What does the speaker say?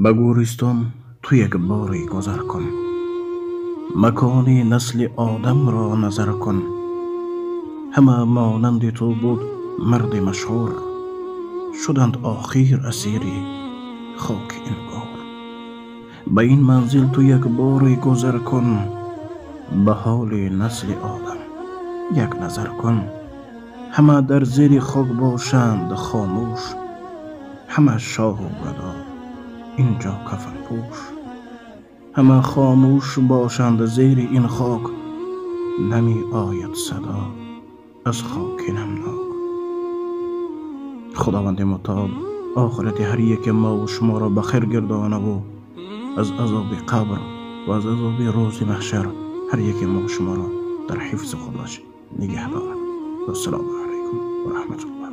به گورستان تو یک باری گذر کن، مکانی نسل آدم را نظر کن. همه مانند تو بود مرد مشهور، شدند آخر اسیری خاک این گور. به این منزل تو یک باری گذر کن، به حال نسل آدم یک نظر کن. همه در زیر خاک باشند خاموش، همه شاه و گدا اینجا کفن پوش. همه خاموش باشند زیر این خاک، نمی آید صدا از خاک نمناک. خداوند متعال آخرت هر یک ما و شما را بخیر گردانه و از عذاب قبر و از عذاب روز محشر هر یک ما و شما را در حفظ خودش نگه دارد. و السلام علیکم و رحمت الله.